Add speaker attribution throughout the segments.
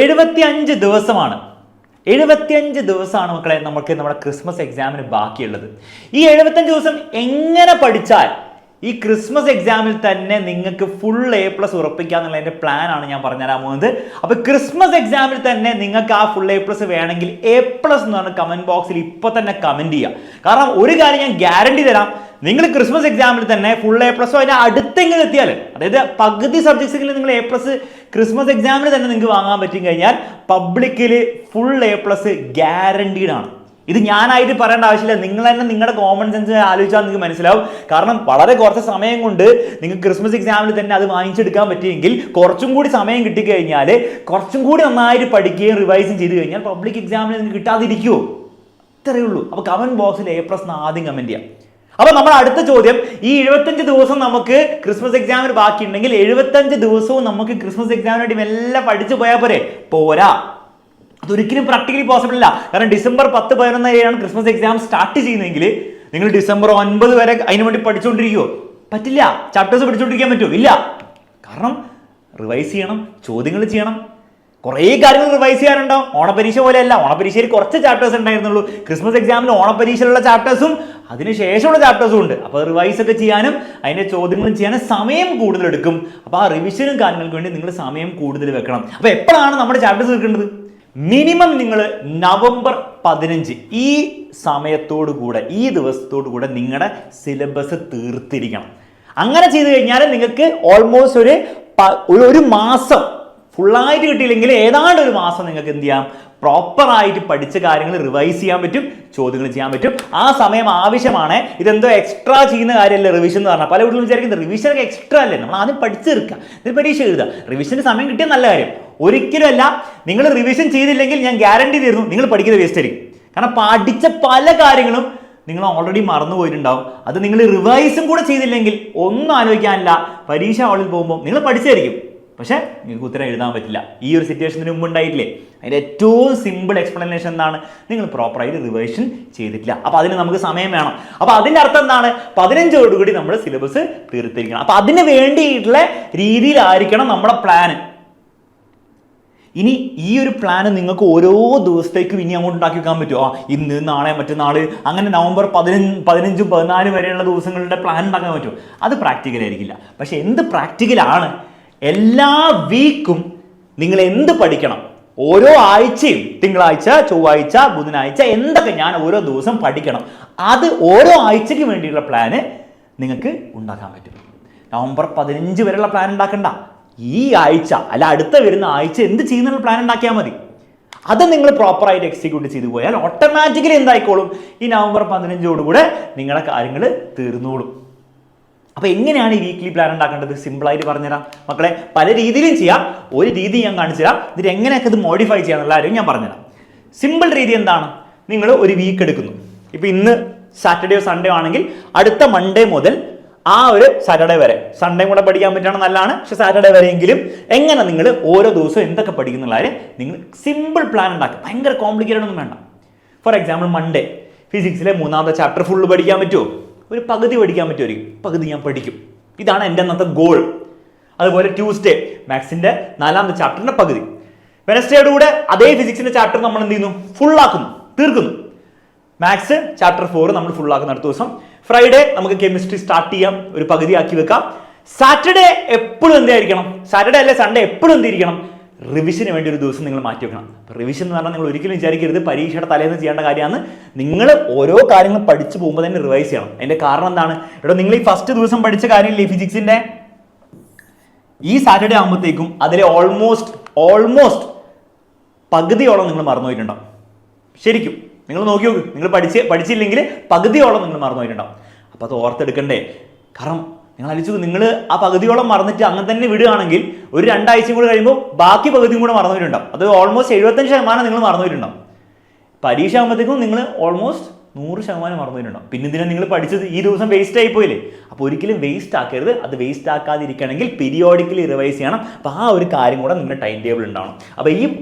Speaker 1: 75 ദിവസമാണ്. 75 ദിവസമാണ് മക്കളെ നമുക്ക് നമ്മുടെ ക്രിസ്മസ് എക്സാമിന് ബാക്കിയുള്ളത്. ഈ 75 ദിവസം എങ്ങനെ പഠിച്ചാൽ ഈ ക്രിസ്മസ് എക്സാമിൽ തന്നെ നിങ്ങൾക്ക് ഫുൾ A+ ഉറപ്പിക്കുക എന്നുള്ളതിൻ്റെ പ്ലാനാണ് ഞാൻ പറഞ്ഞുതരാൻ പോകുന്നത്. അപ്പോൾ ക്രിസ്മസ് എക്സാമിൽ തന്നെ നിങ്ങൾക്ക് ആ ഫുൾ A+ വേണമെങ്കിൽ A+ എന്ന് പറഞ്ഞ കമൻറ്റ് ബോക്സിൽ ഇപ്പോൾ തന്നെ കമൻറ്റ് ചെയ്യുക. കാരണം ഒരു കാര്യം ഞാൻ ഗ്യാരണ്ടി തരാം, നിങ്ങൾ ക്രിസ്മസ് എക്സാമിൽ തന്നെ ഫുൾ A+ അതിൻ്റെ അടുത്തെങ്കിലും എത്തിയാൽ, അതായത് പകുതി സബ്ജക്ട്സിൽ നിങ്ങൾ A+ ക്രിസ്മസ് എക്സാമിൽ തന്നെ നിങ്ങൾക്ക് വാങ്ങാൻ പറ്റി കഴിഞ്ഞാൽ പബ്ലിക്കിൽ ഫുൾ A+ ഗ്യാരണ്ടീഡ് ആണ്. ഇത് ഞാനായിട്ട് പറയേണ്ട ആവശ്യമില്ല, നിങ്ങൾ തന്നെ നിങ്ങളുടെ കോമൺ സെൻസ് ആലോചിച്ചാൽ നിങ്ങൾക്ക് മനസ്സിലാവും. കാരണം വളരെ കുറച്ച് സമയം കൊണ്ട് നിങ്ങൾക്ക് ക്രിസ്മസ് എക്സാമിൽ തന്നെ അത് വാങ്ങിച്ചെടുക്കാൻ പറ്റിയെങ്കിൽ കുറച്ചും കൂടി സമയം കിട്ടിക്കഴിഞ്ഞാൽ കുറച്ചും കൂടി നന്നായിട്ട് പഠിക്കുകയും റിവൈസും ചെയ്ത് കഴിഞ്ഞാൽ പബ്ലിക് എക്സാമിൽ നിങ്ങൾക്ക് കിട്ടാതിരിക്കുമോ? ഇത്രയേ ഉള്ളൂ. അപ്പോൾ കമൻറ്റ് ബോക്സിൽ A+ ആദ്യം കമൻറ്റ് ചെയ്യാം. അപ്പോൾ നമ്മുടെ അടുത്ത ചോദ്യം, ഈ 75 ദിവസം നമുക്ക് ക്രിസ്മസ് എക്സാമിന് ബാക്കിയുണ്ടെങ്കിൽ 75 ദിവസവും നമുക്ക് ക്രിസ്മസ് എക്സാമിന് വേണ്ടി മെല്ലെ പഠിച്ചു പോയാൽ പോരാ. അതൊരിക്കലും പ്രാക്ടിക്കലി പോസിബിൾ അല്ല. കാരണം ഡിസംബർ 10, 11 ക്രിസ്മസ് എക്സാം സ്റ്റാർട്ട് ചെയ്യുന്നതെങ്കിൽ നിങ്ങൾ ഡിസംബർ 9 വരെ അതിനു വേണ്ടി പഠിച്ചുകൊണ്ടിരിക്കുമോ? പറ്റില്ല. ചാപ്റ്റേഴ്സ് പഠിച്ചുകൊണ്ടിരിക്കാൻ പറ്റുമോ? ഇല്ല. കാരണം റിവൈസ് ചെയ്യണം, ചോദ്യങ്ങൾ ചെയ്യണം, കുറേ കാര്യങ്ങൾ റിവൈസ് ചെയ്യാനുണ്ടാവും. ഓണപരീക്ഷ പോലെയല്ല, ഓണപരീക്ഷയിൽ കുറച്ച് ചാപ്റ്റേഴ്സ് ഉണ്ടായിരുന്നുള്ളൂ. ക്രിസ്മസ് എക്സാമിൽ ഓണപരീക്ഷയിലുള്ള ചാപ്റ്റേഴ്സും അതിനുശേഷമുള്ള ചാപ്റ്റേഴ്സും ഉണ്ട്. അപ്പോൾ റിവൈസ് ഒക്കെ ചെയ്യാനും അതിൻ്റെ ചോദ്യങ്ങളും ചെയ്യാനും സമയം കൂടുതലെടുക്കും. അപ്പോൾ ആ റിവിഷനും കാര്യങ്ങൾക്ക് വേണ്ടി നിങ്ങൾ സമയം കൂടുതൽ വെക്കണം. അപ്പോൾ എപ്പോഴാണ് നമ്മുടെ ചാപ്റ്റേഴ്സ് എടുക്കേണ്ടത്? മിനിമം നിങ്ങൾ നവംബർ 15 ഈ സമയത്തോടു കൂടെ, ഈ ദിവസത്തോടു കൂടെ നിങ്ങളുടെ സിലബസ് തീർത്തിരിക്കണം. അങ്ങനെ ചെയ്തു കഴിഞ്ഞാൽ നിങ്ങൾക്ക് ഓൾമോസ്റ്റ് ഒരു മാസം ഫുള്ളായിട്ട് കിട്ടിയില്ലെങ്കിൽ ഏതാണ്ട് ഒരു മാസം നിങ്ങൾക്ക് എന്ത് ചെയ്യാം, പ്രോപ്പറായിട്ട് പഠിച്ച കാര്യങ്ങൾ റിവൈസ് ചെയ്യാൻ പറ്റും, ചോദ്യങ്ങൾ ചെയ്യാൻ പറ്റും. ആ സമയം ആവശ്യമാണ്. ഇതെന്തോ എക്സ്ട്രാ ചെയ്യുന്ന കാര്യമല്ല റിവിഷൻ എന്ന് പറഞ്ഞാൽ. പല വീട്ടിലും വിചാരിക്കുന്നത് റിവിഷനൊക്കെ എക്സ്ട്രാ അല്ലേ, നമ്മൾ ആദ്യം പഠിച്ചെടുക്കുക, ഇതിൽ പരീക്ഷ എഴുതുക. റിവിഷന് സമയം കിട്ടിയ നല്ല കാര്യം. ഒരിക്കലുമല്ല. നിങ്ങൾ റിവിഷൻ ചെയ്തില്ലെങ്കിൽ ഞാൻ ഗ്യാരണ്ടി തരുന്നു, നിങ്ങൾ പഠിക്കുന്നത് വേസ്റ്റ് ആയിരിക്കും. കാരണം പഠിച്ച പല കാര്യങ്ങളും നിങ്ങൾ ഓൾറെഡി മറന്നു പോയിട്ടുണ്ടാവും. അത് നിങ്ങൾ റിവൈസും കൂടെ ചെയ്തില്ലെങ്കിൽ ഒന്നും ആലോചിക്കാനില്ല. പരീക്ഷ ഹാളിൽ പോകുമ്പോൾ നിങ്ങൾ പഠിച്ചായിരിക്കും, പക്ഷേ നിങ്ങൾക്ക് ഉത്തരം എഴുതാൻ പറ്റില്ല. ഈ ഒരു സിറ്റുവേഷന് മുമ്പ് ഉണ്ടായിട്ടില്ലേ? അതിൻ്റെ ഏറ്റവും സിമ്പിൾ എക്സ്പ്ലനേഷൻ എന്താണ്? നിങ്ങൾ പ്രോപ്പറായിട്ട് റിവൈഷൻ ചെയ്തിട്ടില്ല. അപ്പോൾ അതിന് നമുക്ക് സമയം വേണം. അപ്പോൾ അതിൻ്റെ അർത്ഥം എന്താണ്? 15ഓടുകൂടി നമ്മൾ സിലബസ് തീർത്തിരിക്കണം. അപ്പോൾ അതിന് വേണ്ടിയിട്ടുള്ള രീതിയിലായിരിക്കണം നമ്മുടെ പ്ലാന്. ഇനി ഈ ഒരു പ്ലാന് നിങ്ങൾക്ക് ഓരോ ദിവസത്തേക്കും ഇനി അങ്ങോട്ട് ഉണ്ടാക്കി വെക്കാൻ പറ്റുമോ? ഇന്ന്, നാളെ, മറ്റന്നാൾ, അങ്ങനെ നവംബർ 15, 14 വരെയുള്ള ദിവസങ്ങളുടെ പ്ലാൻ ഉണ്ടാക്കാൻ പറ്റുമോ? അത് പ്രാക്ടിക്കൽ ആയിരിക്കില്ല. പക്ഷെ എന്ത് പ്രാക്ടിക്കലാണ്? എല്ലാ വീക്കും നിങ്ങൾ എന്ത് പഠിക്കണം, ഓരോ ആഴ്ചയും, തിങ്കളാഴ്ച, ചൊവ്വാഴ്ച, ബുധനാഴ്ച, എന്തൊക്കെ ഞാൻ ഓരോ ദിവസം പഠിക്കണം, അത് ഓരോ ആഴ്ചയ്ക്ക് വേണ്ടിയുള്ള പ്ലാന് നിങ്ങൾക്ക് ഉണ്ടാക്കാൻ പറ്റും. നവംബർ 15 വരെയുള്ള പ്ലാൻ ഉണ്ടാക്കണ്ട. ഈ ആഴ്ച അല്ല അടുത്ത വരുന്ന ആഴ്ച എന്ത് ചെയ്യുന്നുള്ള പ്ലാൻ ഉണ്ടാക്കിയാൽ മതി. അത് നിങ്ങൾ പ്രോപ്പറായിട്ട് എക്സിക്യൂട്ട് ചെയ്തു പോയാൽ ഓട്ടോമാറ്റിക്കലി എന്തായിക്കോളും, ഈ നവംബർ 15ഓടുകൂടെ നിങ്ങളുടെ കാര്യങ്ങൾ തീർന്നോളും. അപ്പോൾ എങ്ങനെയാണ് ഈ വീക്ക്ലി പ്ലാൻ ഉണ്ടാക്കേണ്ടത്? സിമ്പിളായിട്ട് പറഞ്ഞുതരാം മക്കളെ. പല രീതിയിലും ചെയ്യാം. ഒരു രീതി ഞാൻ കാണിച്ചു തരാം. ഇതിൽ എങ്ങനെയൊക്കെ ഇത് മോഡിഫൈ ചെയ്യാന്നുള്ള കാര്യം ഞാൻ പറഞ്ഞുതരാം. സിമ്പിൾ രീതി എന്താണ്? നിങ്ങൾ ഒരു വീക്ക് എടുക്കുന്നു. ഇപ്പോൾ ഇന്ന് സാറ്റർഡേയോ സൺഡേ ആണെങ്കിൽ അടുത്ത മൺഡേ മുതൽ ആ ഒരു സാറ്റർഡേ വരെ, സൺഡേ കൂടെ പഠിക്കാൻ പറ്റുകയാണ് നല്ലതാണ്, പക്ഷെ സാറ്റർഡേ വരെയെങ്കിലും എങ്ങനെ നിങ്ങൾ ഓരോ ദിവസവും എന്തൊക്കെ പഠിക്കുന്നുള്ള കാര്യം നിങ്ങൾ സിമ്പിൾ പ്ലാൻ ഉണ്ടാക്കുക. ഭയങ്കര കോംപ്ലിക്കേറ്റഡ് ഒന്നും വേണ്ട. ഫോർ എക്സാമ്പിൾ മൺഡേ ഫിസിക്സിലെ 3ാമത്തെ ചാപ്റ്റർ ഫുള്ള് പഠിക്കാൻ പറ്റുമോ? ഒരു പകുതി പഠിക്കാൻ പറ്റുമായിരിക്കും. പകുതി ഞാൻ പഠിക്കും. ഇതാണ് എൻ്റെ അന്നത്തെ ഗോൾ. അതുപോലെ ട്യൂസ്ഡേ മാത്സിൻ്റെ 4ാമത്തെ ചാപ്റ്ററിൻ്റെ പകുതി. വെനസ്ഡേയുടെ കൂടെ അതേ ഫിസിക്സിൻ്റെ ചാപ്റ്റർ നമ്മൾ എന്ത് ചെയ്യുന്നു? ഫുള്ളാക്കുന്നു, തീർക്കുന്നു. മാത്സ് ചാപ്റ്റർ 4 നമ്മൾ ഫുള്ളാക്കുന്ന അടുത്ത ദിവസം. ഫ്രൈഡേ നമുക്ക് കെമിസ്ട്രി സ്റ്റാർട്ട് ചെയ്യാം, ഒരു പകുതി ആക്കി വെക്കാം. സാറ്റർഡേ എപ്പോഴും എന്തായിരിക്കണം? സാറ്റർഡേ അല്ലെ സൺഡേ എപ്പോഴും എന്തിരിക്കണം? റിവിഷന് വേണ്ടി ഒരു ദിവസം നിങ്ങൾ മാറ്റി വെക്കണം. റിവിഷൻ എന്ന് പറഞ്ഞാൽ നിങ്ങൾ ഒരിക്കലും വിചാരിക്കരുത് പരീക്ഷയുടെ തലേന്ന് ചെയ്യേണ്ട കാര്യമാണ്. നിങ്ങൾ ഓരോ കാര്യങ്ങൾ പഠിച്ചു പോകുമ്പോൾ തന്നെ റിവൈസ് ചെയ്യണം. അതിൻ്റെ കാരണം എന്താണ്? ഇവിടെ നിങ്ങൾ ഈ ഫസ്റ്റ് ദിവസം പഠിച്ച കാര്യമില്ലേ ഫിസിക്സിൻ്റെ, ഈ സാറ്റർഡേ ആകുമ്പോഴത്തേക്കും അതിലെ ഓൾമോസ്റ്റ് പകുതിയോളം നിങ്ങൾ മറന്നുപോയിട്ടുണ്ടാവും. ശരിക്കും നിങ്ങൾ നോക്കി നോക്ക്. നിങ്ങൾ പഠിച്ചില്ലെങ്കിൽ പകുതിയോളം നിങ്ങൾ മറന്നുപോയിട്ടുണ്ടാവും. അപ്പോൾ അത് ഓർത്തെടുക്കണ്ടേ? കാരണം നിങ്ങൾ ആലോചിച്ചു, നിങ്ങൾ ആ പകുതിയോളം മറന്നിട്ട് അങ്ങനെ തന്നെ വിടുകയാണെങ്കിൽ ഒരു 2 ആഴ്ചയും കൂടെ കഴിയുമ്പോൾ ബാക്കി പകുതിയും കൂടെ മറന്നുപോയിട്ടുണ്ടാവും. അത് ഓൾമോസ്റ്റ് 75% നിങ്ങൾ മറന്നുപോയിട്ടുണ്ടാവും. പരീക്ഷ ആകുമ്പോഴത്തേക്കും നിങ്ങൾ ഓൾമോസ്റ്റ് 100% മറന്നുപോയിട്ടുണ്ടാവും. പിന്നെ ഇതിനെ നിങ്ങൾ പഠിച്ചത് ഈ ദിവസം വേസ്റ്റ് ആയിപ്പോയില്ലേ? അപ്പോൾ ഒരിക്കലും വേസ്റ്റ് ആക്കരുത്. അത് വേസ്റ്റ് ആക്കാതിരിക്കണമെങ്കിൽ പീരിയോഡിക്കലി റിവൈസ് ചെയ്യണം. അപ്പോൾ ആ ഒരു കാര്യം കൂടെ നിങ്ങളുടെ ടൈം ടേബിൾ ഉണ്ടാവണം. അപ്പോൾ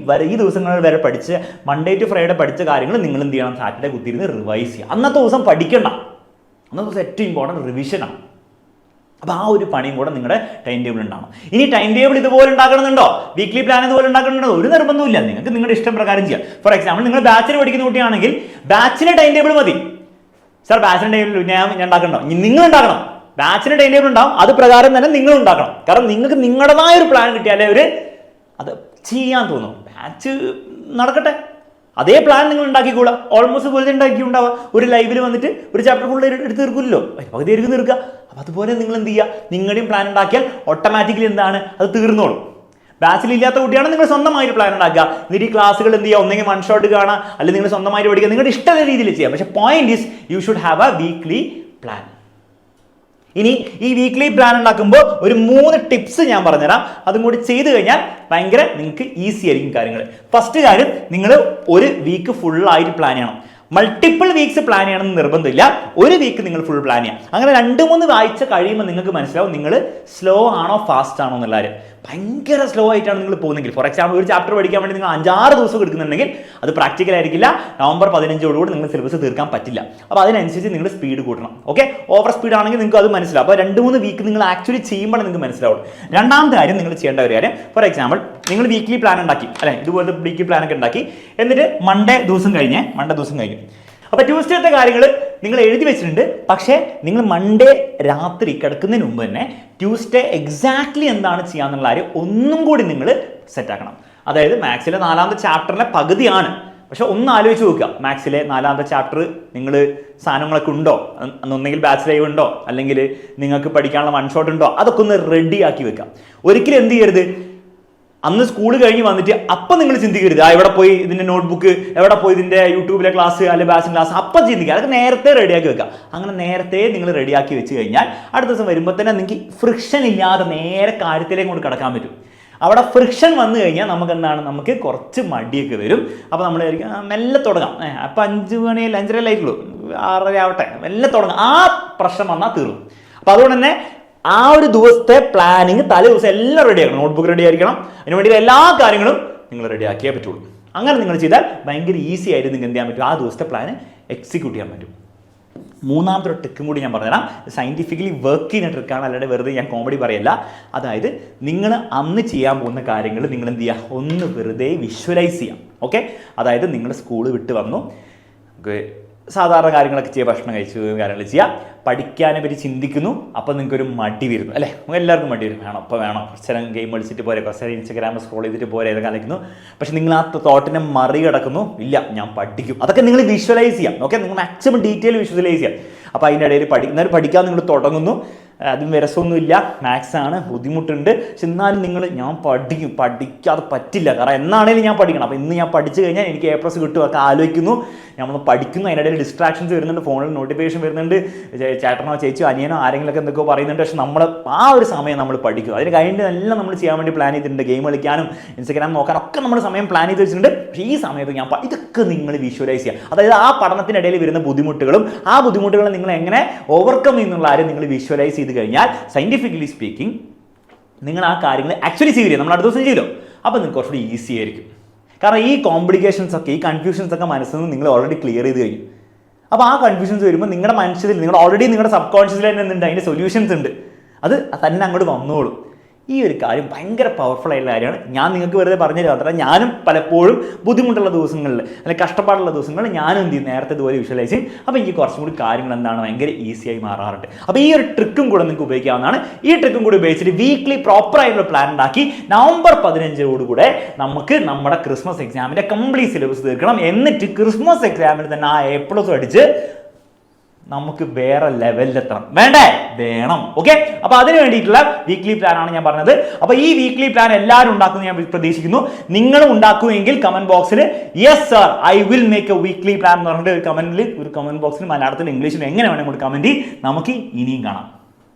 Speaker 1: ഈ ദിവസങ്ങളിൽ വരെ പഠിച്ച മൺഡേ ടു ഫ്രൈഡേ പഠിച്ച കാര്യങ്ങൾ നിങ്ങൾ എന്ത് ചെയ്യണം? സാറ്റർഡേ കുത്തിയിരുന്ന് റിവൈസ് ചെയ്യുക. അന്നത്തെ ദിവസം പഠിക്കണ്ട. അന്നത്തെ ദിവസം ഏറ്റവും ഇമ്പോർട്ടൻറ്റ് റിവിഷനാണ്. അപ്പോൾ ആ ഒരു പണിയും കൂടെ നിങ്ങളുടെ ടൈം ടേബിൾ ഉണ്ടാവണം. ഇനി ടൈം ടേബിൾ ഇതുപോലെ ഉണ്ടാക്കണമെന്നുണ്ടോ, വീക്ക്ലി പ്ലാൻ ഇതുപോലെ ഉണ്ടാക്കണമെന്നോ ഒരു നിർബന്ധമില്ല. നിങ്ങൾക്ക് നിങ്ങളുടെ ഇഷ്ടം പ്രകാരം ചെയ്യാം. ഫോർ എക്സാമ്പിൾ നിങ്ങൾ ബാച്ചിന് പഠിക്കുന്ന കുട്ടിയാണെങ്കിൽ ബാച്ചിന് ടൈം ടേബിൾ മതി. സാർ ബാച്ചിന് ടൈം ടേബിൾ ഞാൻ ഉണ്ടാക്കണോ? നിങ്ങൾ ഉണ്ടാക്കണം. ബാച്ചിന് ടൈം ടേബിൾ ഉണ്ടാവും, അത് പ്രകാരം തന്നെ നിങ്ങൾ ഉണ്ടാക്കണം. കാരണം നിങ്ങൾക്ക് നിങ്ങളുടേതായ ഒരു പ്ലാൻ കിട്ടിയാലേ അത് ചെയ്യാൻ തോന്നും. ബാച്ച് നടക്കട്ടെ, അതേ പ്ലാൻ നിങ്ങൾ ഉണ്ടാക്കിക്കോളാം. ഓൾമോസ്റ്റ് പോലെ ഉണ്ടാക്കിയിട്ടുണ്ടാവുക. ഒരു ലൈവിൽ വന്നിട്ട് ഒരു ചാപ്റ്റർ ഫുൾ എടുത്ത് തീർക്കില്ലല്ലോ, പകുതി ആയിരിക്കും തീർക്കുക. അപ്പോൾ അതുപോലെ നിങ്ങൾ എന്ത് ചെയ്യുക, നിങ്ങളുടെയും പ്ലാൻ ഉണ്ടാക്കിയാൽ ഓട്ടോമാറ്റിക്കലി എന്താണ്, അത് തീർന്നോളും. ബാച്ചിലില്ലാത്ത കുട്ടിയാണ് നിങ്ങൾ സ്വന്തമായിട്ട് പ്ലാൻ ഉണ്ടാക്കുക. എന്നിട്ട് ഈ ക്ലാസ്സുകൾ എന്ത് ചെയ്യുക, ഒന്നെങ്കിൽ വൺ ഷോട്ട് കാണുക, അല്ലെങ്കിൽ നിങ്ങൾ സ്വന്തമായിട്ട് പഠിക്കുക. നിങ്ങളുടെ ഇഷ്ടമുള്ള രീതിയിൽ ചെയ്യാം. പക്ഷേ point is you should have A weekly plan. ഇനി ഈ വീക്ക്ലി പ്ലാൻ ഉണ്ടാക്കുമ്പോൾ ഒരു 3 ടിപ്സ് ഞാൻ പറഞ്ഞുതരാം. അതും കൂടി ചെയ്തു കഴിഞ്ഞാൽ ഭയങ്കര നിങ്ങൾക്ക് ഈസി ആയിരിക്കും കാര്യങ്ങൾ. ഫസ്റ്റ് കാര്യം, നിങ്ങൾ ഒരു വീക്ക് ഫുള്ളായിട്ട് പ്ലാൻ ചെയ്യണം. മൾട്ടിപ്പിൾ വീക്സ് പ്ലാൻ ചെയ്യണമെന്ന് നിർബന്ധമില്ല. ഒരു വീക്ക് നിങ്ങൾ ഫുൾ പ്ലാൻ ചെയ്യാം. അങ്ങനെ 2-3 ആഴ്ച കഴിയുമ്പോൾ നിങ്ങൾക്ക് മനസ്സിലാവും നിങ്ങൾ സ്ലോ ആണോ ഫാസ്റ്റ് ആണോ എന്നുള്ള കാര്യം. ഭയങ്കര സ്ലോ ആയിട്ടാണ് നിങ്ങൾ പോകുന്നെങ്കിൽ, ഫോർ എക്സാമ്പിൾ ഒരു ചാപ്റ്റർ പഠിക്കാൻ വേണ്ടി നിങ്ങൾ 5-6 ദിവസം എടുക്കുന്നുണ്ടെങ്കിൽ അത് പ്രാക്ടിക്കൽ ആയിരിക്കില്ല. നവംബർ 15 നിങ്ങൾ സിലബസ് തീർക്കാൻ പറ്റില്ല. അപ്പോൾ അതിനനുസരിച്ച് നിങ്ങൾ സ്പീഡ് കൂട്ടണം. ഓക്കെ, ഓവർ സ്പീഡ് ആണെങ്കിൽ നിങ്ങൾക്ക് അത് മനസ്സിലാവും. അപ്പോൾ 2-3 വീക്ക് നിങ്ങൾ ആക്ച്വലി ചെയ്യുമ്പോൾ നിങ്ങൾക്ക് മനസ്സിലാവും. രണ്ടാമത്തെ കാര്യം, നിങ്ങൾ ചെയ്യേണ്ട ഒരു കാര്യം, ഫോർ എക്സാമ്പിൾ നിങ്ങൾ വീക്ക്ലി പ്ലാൻ ഉണ്ടാക്കി അല്ലെ, ഇതുപോലത്തെ വീക്ക്ലി പ്ലാൻ ഒക്കെ ഉണ്ടാക്കി, എന്നിട്ട് മൺഡേ ദിവസം കഴിഞ്ഞു. അപ്പോൾ ട്യൂസ്ഡേത്തെ കാര്യങ്ങൾ നിങ്ങൾ എഴുതി വെച്ചിട്ടുണ്ട്. പക്ഷേ നിങ്ങൾ മൺഡേ രാത്രി കിടക്കുന്നതിന് മുമ്പ് തന്നെ ട്യൂസ്ഡേ എക്സാക്ട്ലി എന്താണ് ചെയ്യാന്നുള്ള കാര്യം ഒന്നും കൂടി നിങ്ങൾ സെറ്റാക്കണം. അതായത് മാത്സിലെ 4ാമത്തെ ചാപ്റ്ററിലെ പകുതിയാണ്. പക്ഷെ ഒന്ന് ആലോചിച്ച് നോക്കുക, മാത്സിലെ 4ാമത്തെ ചാപ്റ്റർ നിങ്ങൾ സാധനങ്ങളൊക്കെ ഉണ്ടോ, ഒന്നെങ്കിൽ ബാച്ച് ലൈവ് ഉണ്ടോ, അല്ലെങ്കിൽ നിങ്ങൾക്ക് പഠിക്കാനുള്ള വൺ ഷോട്ട് ഉണ്ടോ, അതൊക്കെ ഒന്ന് റെഡിയാക്കി വെക്കാം. ഒരിക്കലും എന്ത് ചെയ്യരുത്, അന്ന് സ്കൂൾ കഴിഞ്ഞ് വന്നിട്ട് അപ്പം നിങ്ങൾ ചിന്തിക്കരുത് എവിടെ പോയി ഇതിൻ്റെ നോട്ട്ബുക്ക്, എവിടെ പോയി ഇതിൻ്റെ യൂട്യൂബിലെ ക്ലാസ് അല്ലെങ്കിൽ ബാച്ചിൻ്റെ ക്ലാസ്, അപ്പം ചിന്തിക്കുക. അതൊക്കെ നേരത്തെ റെഡിയാക്കി വെക്കുക. അങ്ങനെ നേരത്തെ നിങ്ങൾ റെഡിയാക്കി വെച്ച് കഴിഞ്ഞാൽ അടുത്ത ദിവസം വരുമ്പോൾ തന്നെ നിങ്ങൾക്ക് ഫ്രിക്ഷൻ ഇല്ലാതെ നേരെ കാര്യത്തിലേക്ക് കൊണ്ട് കിടക്കാൻ പറ്റും. അവിടെ ഫ്രിക്ഷൻ വന്നു കഴിഞ്ഞാൽ നമുക്ക് എന്താണ്, നമുക്ക് കുറച്ച് മടിയൊക്കെ വരും. അപ്പോൾ നമ്മൾ മെല്ലെ തുടങ്ങാം. അപ്പം 5 മണി 5:30 ആയിട്ടുള്ളൂ, 6:30 ആവട്ടെ, മെല്ലെ തുടങ്ങാം. ആ പ്രശ്നം വന്നാൽ തീർന്നു. അപ്പോൾ അതുകൊണ്ട് തന്നെ ആ ഒരു ദിവസത്തെ പ്ലാനിങ് തലേ ദിവസം എല്ലാം റെഡിയാക്കണം. നോട്ട്ബുക്ക് റെഡി ആയിരിക്കണം. അതിന് വേണ്ടി എല്ലാ കാര്യങ്ങളും നിങ്ങൾ റെഡിയാക്കിയേ പറ്റുള്ളൂ. അങ്ങനെ നിങ്ങൾ ചെയ്താൽ ഭയങ്കര ഈസി ആയിട്ട് നിങ്ങൾക്ക് എന്ത് ചെയ്യാൻ പറ്റും, ആ ദിവസത്തെ പ്ലാന് എക്സിക്യൂട്ട് ചെയ്യാൻ പറ്റും. മൂന്നാമത്തെ ഒരു ട്രിക്കും കൂടി ഞാൻ പറഞ്ഞുതരാം. സയൻറ്റിഫിക്കലി വർക്ക് ചെയ്യുന്ന ട്രിക്കാണ്, അല്ലാതെ വെറുതെ ഞാൻ കോമഡി പറയല്ല. അതായത് നിങ്ങൾ അന്ന് ചെയ്യാൻ പോകുന്ന കാര്യങ്ങൾ നിങ്ങൾ എന്ത് ചെയ്യുക, ഒന്ന് വെറുതെ വിഷ്വലൈസ് ചെയ്യാം. ഓക്കെ, അതായത് നിങ്ങൾ സ്കൂൾ വിട്ട് വന്നു, സാധാരണ കാര്യങ്ങളൊക്കെ ചെയ്യുക, ഭക്ഷണം കഴിച്ചു, കാര്യങ്ങൾ ചെയ്യുക, പഠിക്കാനെ പറ്റി ചിന്തിക്കുന്നു. അപ്പോൾ നിങ്ങൾക്കൊരു മടി വരുന്നു അല്ലേ, എല്ലാവർക്കും മടി വരും, വേണം ഇപ്പോൾ വേണം, കുറച്ച് നേരം ഗെയിം കളിച്ചിട്ട് പോരെ, കുറച്ച് നേരം ഇൻസ്റ്റാഗ്രാമിൽ സ്ക്രോൾ ചെയ്തിട്ട് പോരെ എന്നൊക്കെ കളിക്കുന്നു. പക്ഷെ നിങ്ങൾ ആ തോട്ടിനെ മറികടക്കുന്നു, ഇല്ല ഞാൻ പഠിക്കും. അതൊക്കെ നിങ്ങൾ വിഷ്വലൈസ് ചെയ്യാം. ഓക്കെ, നിങ്ങൾ മാക്സിമം ഡീറ്റെയിൽ വിഷ്വലൈസ് ചെയ്യാം. അപ്പോൾ അതിൻ്റെ ഇടയിൽ എന്നാലും പഠിക്കാൻ നിങ്ങൾ തുടങ്ങുന്നു. അതും വിരസമൊന്നുമില്ല, മാത്സ് ആണ്, ബുദ്ധിമുട്ടുണ്ട്. പക്ഷെ എന്നാലും നിങ്ങൾ ഞാൻ പഠിക്കാതെ പറ്റില്ല, കാരണം എന്നാണേലും ഞാൻ പഠിക്കണം. അപ്പോൾ ഇന്ന് ഞാൻ പഠിച്ചു കഴിഞ്ഞാൽ എനിക്ക് A+ കിട്ടും ഒക്കെ ആലോചിക്കുന്നു. നമ്മൾ പഠിക്കുന്നു, അതിനിടയിൽ ഡിസ്ട്രാക്ഷൻസ് വരുന്നുണ്ട്, ഫോണിൽ നോട്ടിഫിക്കേഷൻ വരുന്നുണ്ട്, ചേട്ടനോ ചേച്ചിയോ അനിയനോ ആരെങ്കിലുമൊക്കെ എന്തൊക്കെയോ പറയുന്നുണ്ട്. പക്ഷെ നമ്മൾ ആ ഒരു സമയം നമ്മൾ പഠിക്കും. അതിന് കഴിഞ്ഞിട്ട് എല്ലാം നമ്മൾ ചെയ്യാൻ വേണ്ടി പ്ലാൻ ചെയ്തിട്ടുണ്ട്. ഗെയിം കളിക്കാനും ഇൻസ്റ്റാഗ്രാം നോക്കാനും ഒക്കെ നമ്മൾ സമയം പ്ലാൻ ചെയ്ത് വെച്ചിട്ടുണ്ട്. പക്ഷേ ഈ സമയത്ത് ഇതൊക്കെ നിങ്ങൾ വിഷ്വലൈസ് ചെയ്യുക. അതായത് ആ പഠനത്തിനിടയിൽ വരുന്ന ബുദ്ധിമുട്ടുകളും ആ ബുദ്ധിമുട്ടുകളും നിങ്ങൾ എങ്ങനെ ഓവർകം ചെയ്യുന്നുള്ള കാര്യം നിങ്ങൾ വിഷ്വലൈസ് ചെയ്ത് കഴിഞ്ഞാൽ സയൻറ്റിഫിക്കലി സ്പീക്കിംഗ് നിങ്ങൾ ആ കാര്യങ്ങൾ ആക്ച്വലി ചെയ്യില്ല, നമ്മൾ അടുത്ത ദിവസം ചെയ്തോ, അപ്പോൾ നിങ്ങൾക്ക് കുറച്ചുകൂടി ഈസി ആയിരിക്കും. കാരണം ഈ കോംപ്ലിക്കേഷൻസ് ഒക്കെ, ഈ കൺഫ്യൂഷൻസ് ഒക്കെ മനസ്സിൽ നിന്ന് നിങ്ങൾ ഓൾറെഡി ക്ലിയർ ചെയ്ത് കഴിഞ്ഞു. അപ്പോൾ ആ കൺഫ്യൂഷൻസ് വരുമ്പോൾ നിങ്ങളുടെ മനസ്സിൽ, നിങ്ങൾ ഓൾറെഡി നിങ്ങളുടെ സബ് കോൺഷ്യസിൽ തന്നെ എന്തുണ്ട്, അതിൻ്റെ സൊല്യൂഷൻസ് ഉണ്ട്, അത് തന്നെ അങ്ങോട്ട് വന്നോളും. ഈ ഒരു കാര്യം ഭയങ്കര പവർഫുൾ ആയിട്ടുള്ള കാര്യമാണ്. ഞാൻ നിങ്ങൾക്ക് വെറുതെ പറഞ്ഞു തരാം. മാത്രമല്ല, ഞാനും പലപ്പോഴും ബുദ്ധിമുട്ടുള്ള ദിവസങ്ങളിൽ അല്ലെങ്കിൽ കഷ്ടപ്പാടുള്ള ദിവസങ്ങളിൽ ഞാനും എന്ത് ചെയ്യും, നേരത്തെ ഇതുപോലെ വിഷ്വലൈസ് ചെയ്യും. അപ്പോൾ എനിക്ക് കുറച്ചും കൂടി കാര്യങ്ങൾ എന്താണ് ഭയങ്കര ഈസിയായി മാറാറുണ്ട്. അപ്പോൾ ഈ ഒരു ട്രിക്കും കൂടെ നിങ്ങൾക്ക് ഉപയോഗിക്കാവുന്നതാണ്. ഈ ട്രിക്കും കൂടി ഉപയോഗിച്ചിട്ട് വീക്ക്ലി പ്രോപ്പറായിട്ടുള്ള പ്ലാൻ ഉണ്ടാക്കി നവംബർ 15 നമുക്ക് നമ്മുടെ ക്രിസ്മസ് എക്സാമിൻ്റെ കംപ്ലീറ്റ് സിലബസ് തീർക്കണം. എന്നിട്ട് ക്രിസ്മസ് എക്സാമിന് തന്നെ ആ A+ അടിച്ച് നമുക്ക് വേറെ ലെവലിലെത്തണം. വേണ്ടേ? വേണം. ഓക്കെ, അപ്പോൾ അതിന് വേണ്ടിയിട്ടുള്ള വീക്ക്ലി പ്ലാൻ ആണ് ഞാൻ പറഞ്ഞത്. അപ്പോൾ ഈ വീക്ക്ലി പ്ലാൻ എല്ലാവരും ഉണ്ടാക്കുമെന്ന് ഞാൻ പ്രതീക്ഷിക്കുന്നു. നിങ്ങളും ഉണ്ടാക്കുമെങ്കിൽ കമന്റ് ബോക്സിൽ yes sir I will make A weekly plan എന്ന് പറഞ്ഞിട്ട് ഒരു കമന്റ് ബോക്സിൽ മലയാളത്തിൽ ഇംഗ്ലീഷിൽ എങ്ങനെ വേണമെങ്കിൽ കമന്റ്. നമുക്ക് ഇനിയും കാണാം.